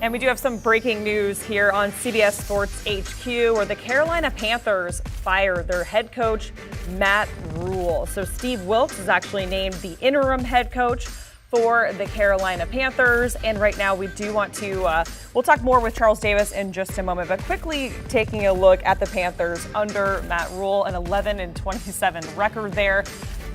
And we do have some breaking news here on CBS Sports HQ, where the Carolina Panthers fired their head coach, Matt Rhule. So Steve Wilks is actually named the interim head coach for the Carolina Panthers. And right now we do want to, we'll talk more with Charles Davis in just a moment, but quickly taking a look at the Panthers under Matt Rhule, an 11-27 record there.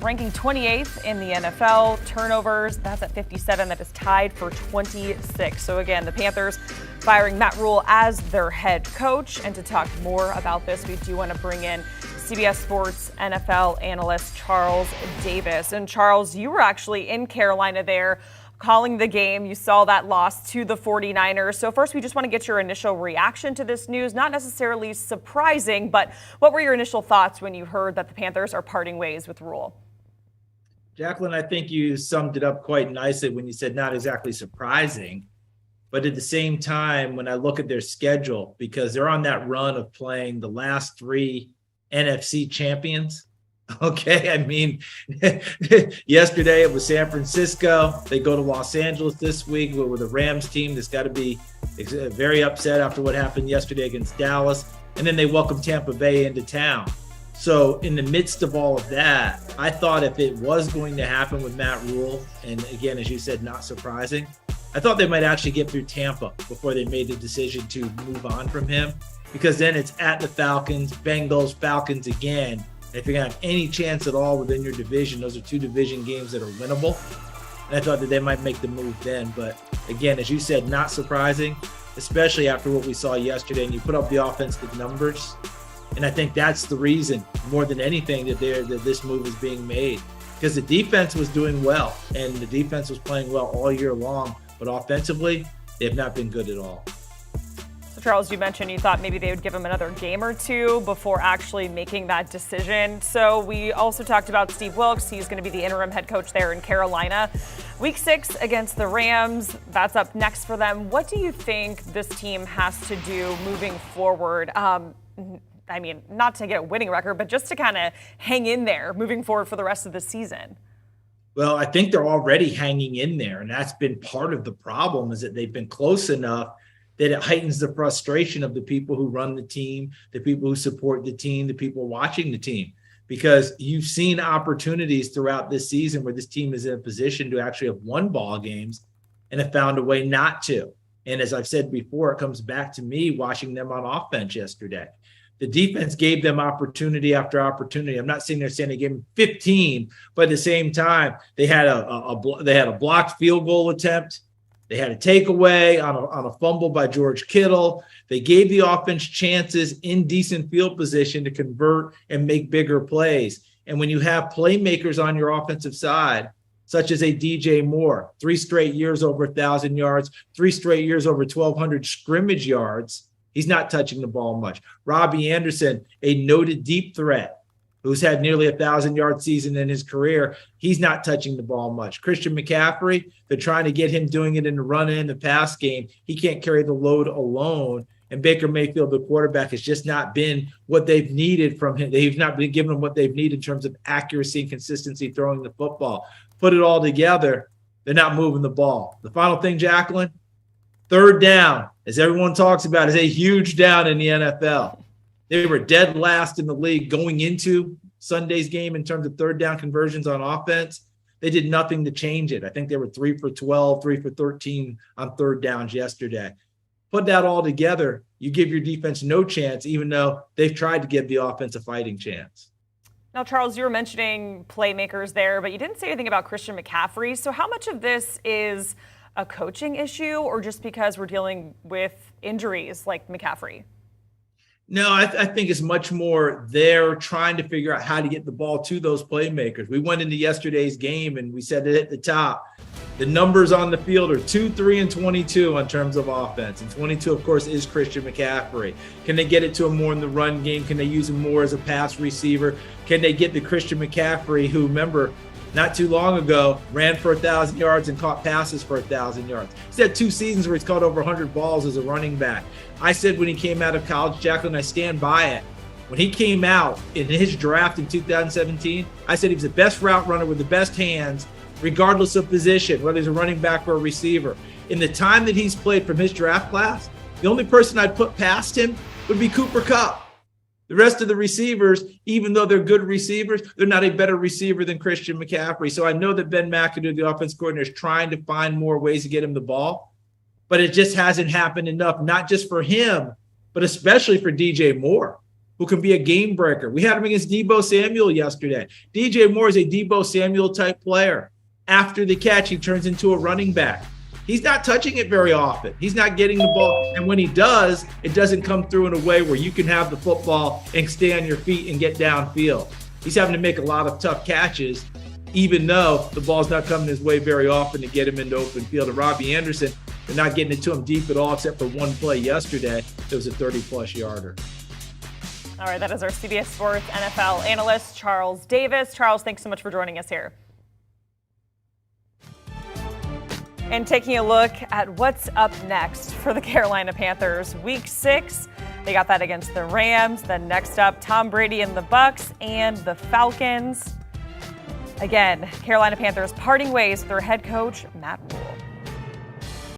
Ranking 28th in the NFL. Turnovers, that's at 57. That is tied for 26. So again, the Panthers firing Matt Rhule as their head coach. And to talk more about this, we do want to bring in CBS Sports NFL analyst Charles Davis. And Charles, you were actually in Carolina there calling the game. You saw that loss to the 49ers. So first, we just want to get your initial reaction to this news. Not necessarily surprising, but what were your initial thoughts when you heard that the Panthers are parting ways with Rhule? Jacqueline, I think you summed it up quite nicely when you said not exactly surprising, but at the same time, when I look at their schedule, because they're on that run of playing the last three NFC champions. Okay, I mean, yesterday it was San Francisco. They go to Los Angeles this week with a Rams team that's got to be very upset after what happened yesterday against Dallas. And then they welcome Tampa Bay into town. So in the midst of all of that, I thought if it was going to happen with Matt Rhule, and again, as you said, not surprising, I thought they might actually get through Tampa before they made the decision to move on from him, because then it's at the Falcons, Bengals, Falcons again. And if you're going to have any chance at all within your division, those are two division games that are winnable. And I thought that they might make the move then. But again, as you said, not surprising, especially after what we saw yesterday. And you put up the offensive numbers. And I think that's the reason, more than anything, that this move is being made. Because the defense was doing well, and the defense was playing well all year long. But offensively, they have not been good at all. So Charles, you mentioned you thought maybe they would give him another game or two before actually making that decision. So we also talked about Steve Wilks. He's going to be the interim head coach there in Carolina. Week 6 against the Rams, that's up next for them. What do you think this team has to do moving forward? I mean, not to get a winning record, but just to kind of hang in there moving forward for the rest of the season. Well, I think they're already hanging in there, and that's been part of the problem, is that they've been close enough that it heightens the frustration of the people who run the team, the people who support the team, the people watching the team, because you've seen opportunities throughout this season where this team is in a position to actually have won ball games and have found a way not to. And as I've said before, it comes back to me watching them on offense yesterday. The defense gave them opportunity after opportunity. I'm not sitting there saying they gave them 15, but at the same time, they had a blocked field goal attempt. They had a takeaway on a fumble by George Kittle. They gave the offense chances in decent field position to convert and make bigger plays. And when you have playmakers on your offensive side, such as a DJ Moore, 3 straight years over 1,000 yards, 3 straight years over 1,200 scrimmage yards, he's not touching the ball much. Robbie Anderson, a noted deep threat who's had nearly 1,000-yard season in his career, he's not touching the ball much. Christian McCaffrey, they're trying to get him doing it in the run and the pass game. He can't carry the load alone. And Baker Mayfield, the quarterback, has just not been what they've needed from him. They've not been giving him what they've needed in terms of accuracy and consistency throwing the football. Put it all together, they're not moving the ball. The final thing, Jacqueline, third down, as everyone talks about, is a huge down in the NFL. They were dead last in the league going into Sunday's game in terms of third down conversions on offense. They did nothing to change it. I think they were 3 for 12, 3 for 13 on third downs yesterday. Put that all together, you give your defense no chance, even though they've tried to give the offense a fighting chance. Now, Charles, you were mentioning playmakers there, but you didn't say anything about Christian McCaffrey. So how much of this is a coaching issue or just because we're dealing with injuries like McCaffrey? No, I think it's much more they're trying to figure out how to get the ball to those playmakers. We went into yesterday's game and we said it at the top. The numbers on the field are 2, 3, and 22 in terms of offense. And 22, of course, is Christian McCaffrey. Can they get it to him more in the run game? Can they use him more as a pass receiver? Can they get the Christian McCaffrey who, remember, not too long ago, ran for 1,000 yards and caught passes for 1,000 yards. He's had 2 seasons where he's caught over 100 balls as a running back. I said when he came out of college, Jacqueline, I stand by it. When he came out in his draft in 2017, I said he was the best route runner with the best hands, regardless of position, whether he's a running back or a receiver. in the time that he's played from his draft class, the only person I'd put past him would be Cooper Kupp. The rest of the receivers, even though they're good receivers, they're not a better receiver than Christian McCaffrey. So I know that Ben McAdoo, the offense coordinator, is trying to find more ways to get him the ball, but it just hasn't happened enough, not just for him, but especially for DJ Moore, who can be a game breaker. We had him against Deebo Samuel yesterday. DJ Moore is a Deebo Samuel type player. After the catch, he turns into a running back. He's not touching it very often. He's not getting the ball. And when he does, it doesn't come through in a way where you can have the football and stay on your feet and get downfield. He's having to make a lot of tough catches, even though the ball's not coming his way very often to get him into open field. And Robbie Anderson, they're not getting it to him deep at all, except for one play yesterday. It was a 30-plus yarder. All right, that is our CBS Sports NFL analyst, Charles Davis. Charles, thanks so much for joining us here. And taking a look at what's up next for the Carolina Panthers. Week 6, they got that against the Rams. Then next up, Tom Brady and the Bucks and the Falcons. Again, Carolina Panthers parting ways with their head coach, Matt Rhule.